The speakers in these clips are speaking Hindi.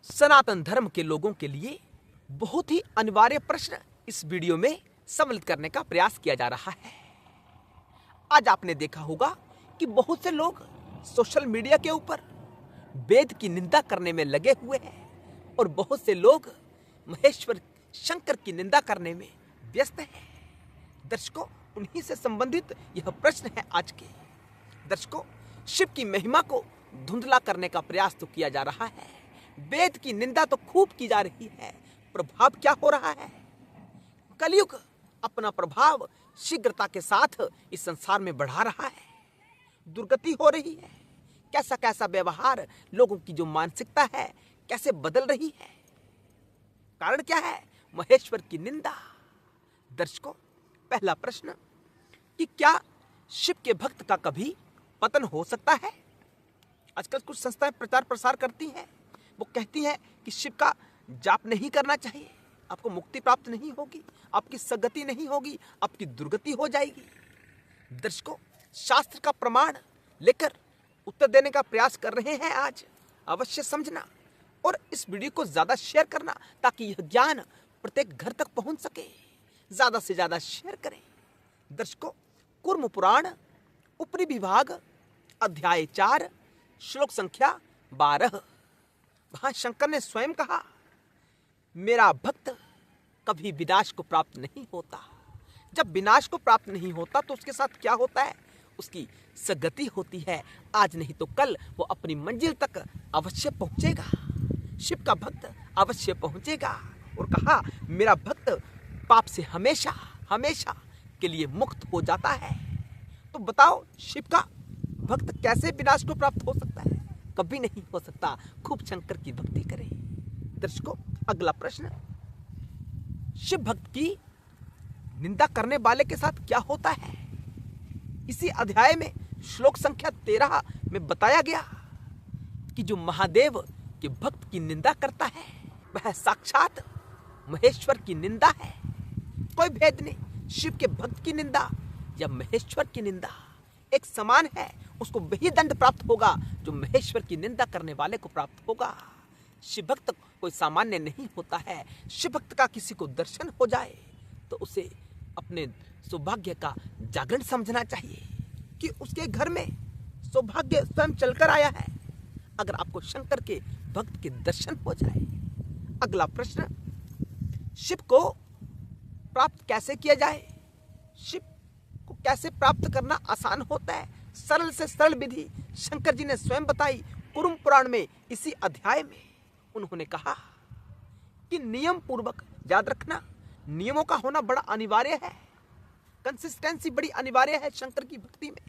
सनातन धर्म के लोगों के लिए बहुत ही अनिवार्य प्रश्न इस वीडियो में सम्मिलित करने का प्रयास किया जा रहा है। आज आपने देखा होगा कि बहुत से लोग सोशल मीडिया के ऊपर वेद की निंदा करने में लगे हुए हैं और बहुत से लोग महेश्वर शंकर की निंदा करने में व्यस्त हैं। दर्शकों, उन्हीं से संबंधित यह प्रश्न है आज के। दर्शकों, शिव की महिमा को धुंधला करने का प्रयास तो किया जा रहा है, वेद की निंदा तो खूब की जा रही है। प्रभाव क्या हो रहा है? कलयुग अपना प्रभाव शीघ्रता के साथ इस संसार में बढ़ा रहा है। दुर्गति हो रही है। कैसा कैसा व्यवहार, लोगों की जो मानसिकता है कैसे बदल रही है। कारण क्या है? महेश्वर की निंदा। दर्शकों, पहला प्रश्न कि क्या शिव के भक्त का कभी पतन हो सकता है? आजकल कुछ संस्थाएं प्रचार प्रसार करती हैं। वो कहती हैं कि शिव का जाप नहीं करना चाहिए, आपको मुक्ति प्राप्त नहीं होगी, आपकी सद्गति नहीं होगी, आपकी दुर्गति हो जाएगी। दर्शकों, शास्त्र का प्रमाण लेकर उत्तर देने का प्रयास कर रहे हैं आज। अवश्य समझना और इस वीडियो को ज्यादा शेयर करना ताकि यह ज्ञान प्रत्येक घर तक पहुंच सके। ज्यादा से ज्यादा शेयर करें। दर्शकों, कूर्म पुराण ऊपरी विभाग अध्याय 4 श्लोक संख्या 12, वहां शंकर ने स्वयं कहा, मेरा भक्त कभी विनाश को प्राप्त नहीं होता। जब विनाश को प्राप्त नहीं होता तो उसके साथ क्या होता है? उसकी सद्गति होती है। आज नहीं तो कल वो अपनी मंजिल तक अवश्य पहुंचेगा। शिव का भक्त अवश्य पहुंचेगा। और कहा, मेरा भक्त पाप से हमेशा हमेशा के लिए मुक्त हो जाता है। तो बताओ, शिव का भक्त कैसे विनाश को प्राप्त हो सकता है? कभी नहीं हो सकता। खूब शंकर की भक्ति करें। दर्शकों, अगला प्रश्न, शिव भक्त की निंदा करने वाले के साथ क्या होता है? इसी अध्याय में श्लोक संख्या 13 में बताया गया कि जो महादेव के भक्त की निंदा करता है वह साक्षात महेश्वर की निंदा है। कोई भेद नहीं, शिव के भक्त की निंदा या महेश्वर की निंदा एक समान है। उसको वही दंड प्राप्त होगा जो महेश्वर की निंदा करने वाले को प्राप्त होगा। शिव भक्त कोई सामान्य नहीं होता है। शिव भक्त का किसी को दर्शन हो जाए तो उसे अपने सौभाग्य का जागरण समझना चाहिए कि उसके घर में सौभाग्य स्वयं चलकर आया है, अगर आपको शंकर के भक्त के दर्शन हो जाए। अगला प्रश्न, शिव को प्राप्त कैसे किया जाए? शिव को कैसे प्राप्त करना आसान होता है? सरल से सरल विधि शंकर जी ने स्वयं बताई। कूर्म पुराण में इसी अध्याय में उन्होंने कहा कि नियम पूर्वक, याद रखना, नियमों का होना बड़ा अनिवार्य है। कंसिस्टेंसी बड़ी अनिवार्य है शंकर की भक्ति में।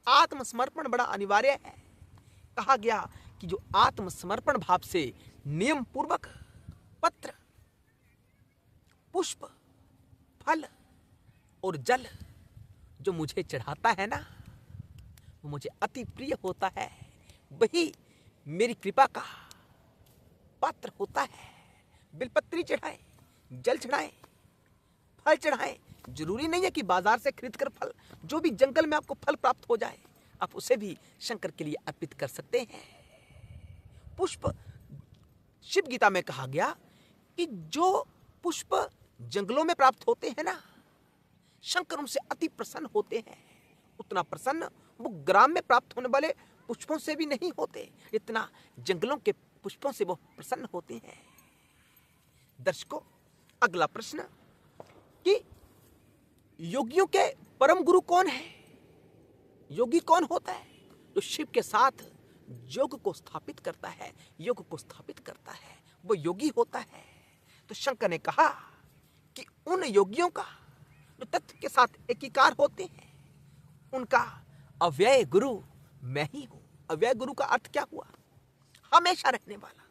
आत्मसमर्पण बड़ा अनिवार्य है। कहा गया कि जो आत्मसमर्पण भाव से नियम पूर्वक पत्र, पुष्प, फल और जल जो मुझे चढ़ाता है ना, वो मुझे अति प्रिय होता है। वही मेरी कृपा का पात्र होता है। बिलपत्री चढ़ाए, जल चढ़ाए, फल चढ़ाए। जरूरी नहीं है कि बाजार से खरीद कर फल, जो भी जंगल में आपको फल प्राप्त हो जाए आप उसे भी शंकर के लिए अर्पित कर सकते हैं। पुष्प, शिव गीता में कहा गया कि जो पुष्प जंगलों में प्राप्त होते हैं ना, शंकर उनसे अति प्रसन्न होते हैं। उतना प्रसन्न वो ग्राम में प्राप्त होने वाले पुष्पों से भी नहीं होते, इतना जंगलों के पुष्पों से वो प्रसन्न होते हैं। दर्शकों, अगला प्रश्न कि योगियों के परम गुरु कौन है? योगी कौन होता है? जो शिव के साथ योग को स्थापित करता है, योग को स्थापित करता है, वो योगी होता है। तो शंकर ने कहा कि उन योगियों का जो तत्व के साथ एकीकार होते हैं, उनका अव्यय गुरु मैं ही हूं। अव्यय गुरु का अर्थ क्या हुआ? हमेशा रहने वाला।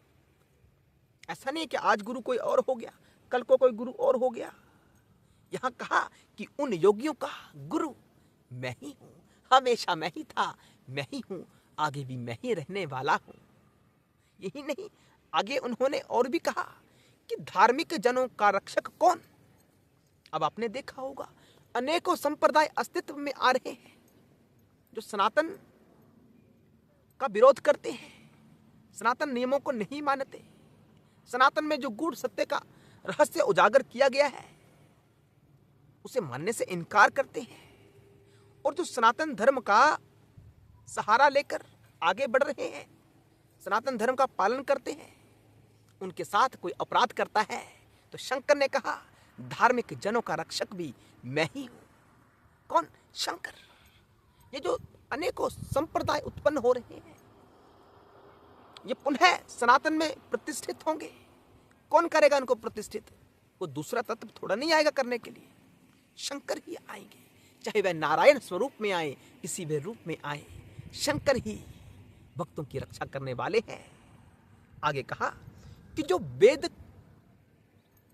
ऐसा नहीं है कि आज गुरु कोई और हो गया, कल को कोई गुरु और हो गया। यहां कहा कि उन योगियों का गुरु मैं ही हूं। हमेशा मैं ही था, मैं ही हूं, आगे भी मैं ही रहने वाला हूं। यही नहीं, आगे उन्होंने और भी कहा कि धार्मिक जनों का रक्षक कौन? अब आपने देखा होगा अनेकों संप्रदाय अस्तित्व में आ रहे हैं जो सनातन का विरोध करते हैं, सनातन नियमों को नहीं मानते, सनातन में जो गूढ़ सत्य का रहस्य उजागर किया गया है उसे मानने से इनकार करते हैं, और जो सनातन धर्म का सहारा लेकर आगे बढ़ रहे हैं, सनातन धर्म का पालन करते हैं, उनके साथ कोई अपराध करता है तो शंकर ने कहा धार्मिक जनों का रक्षक भी मैं ही हूं। कौन? शंकर। ये जो अनेकों संप्रदाय उत्पन्न हो रहे हैं ये पुनः सनातन में प्रतिष्ठित होंगे। कौन करेगा उनको प्रतिष्ठित? वो दूसरा तत्व थोड़ा नहीं आएगा करने के लिए, शंकर ही आएंगे। चाहे वह नारायण स्वरूप में आए, किसी भी रूप में आए, शंकर ही भक्तों की रक्षा करने वाले हैं। आगे कहा कि जो वेद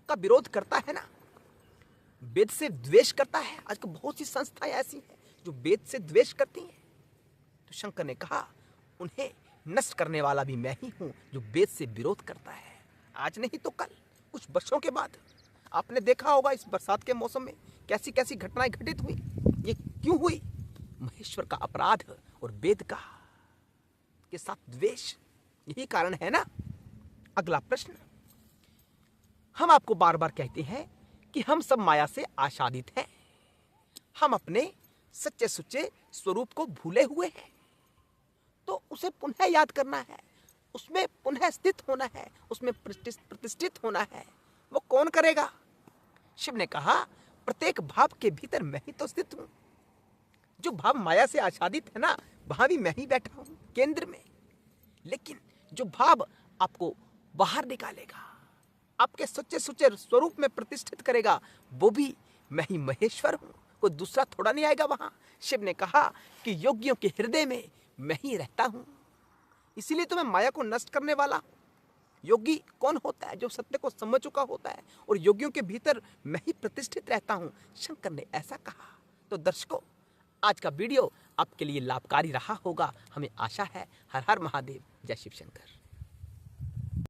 का विरोध करता है ना, वेद से द्वेष करता है, आजकल बहुत सी संस्थाएं ऐसी हैं जो वेद से द्वेष करती हैं, तो शंकर ने कहा उन्हें नष्ट करने वाला भी मैं ही हूं जो वेद से विरोध करता है। आज नहीं तो कल, कुछ वर्षों के बाद आपने देखा होगा इस बरसात के मौसम में कैसी कैसी घटनाएं घटित हुई। ये क्यों हुई? महेश्वर का अपराध और वेद का के साथ द्वेष, यही कारण है ना। अगला प्रश्न, हम आपको बार बार कहते हैं कि हम सब माया से आच्छादित हैं, हम अपने सच्चे सुच्चे स्वरूप को भूले हुए हैं, तो उसे पुनः याद करना है, उसमें पुनः स्थित होना है, उसमें प्रतिष्ठित होना है। वो कौन करेगा? शिव ने कहा प्रत्येक भाव के भीतर मैं ही तो स्थित हूं। जो भाव माया से आच्छादित है ना, वहां भी मैं ही बैठा हूं केंद्र में। लेकिन जो भाव आपको बाहर निकालेगा, आपके सच्चे सुच्चे स्वरूप में प्रतिष्ठित करेगा, वो भी मैं ही महेश्वर हूं, कोई दूसरा थोड़ा नहीं आएगा वहां। शिव ने कहा कि योगियों के हृदय में मैं ही रहता हूं, इसीलिए तो मैं माया को नष्ट करने वाला हूं। योगी कौन होता है? जो सत्य को समझ चुका होता है, और योगियों के भीतर मैं ही प्रतिष्ठित रहता हूं। शंकर ने ऐसा कहा। तो दर्शकों, आज का वीडियो आपके लिए लाभकारी रहा होगा, हमें आशा है। हर हर महादेव, जय शिव शंकर।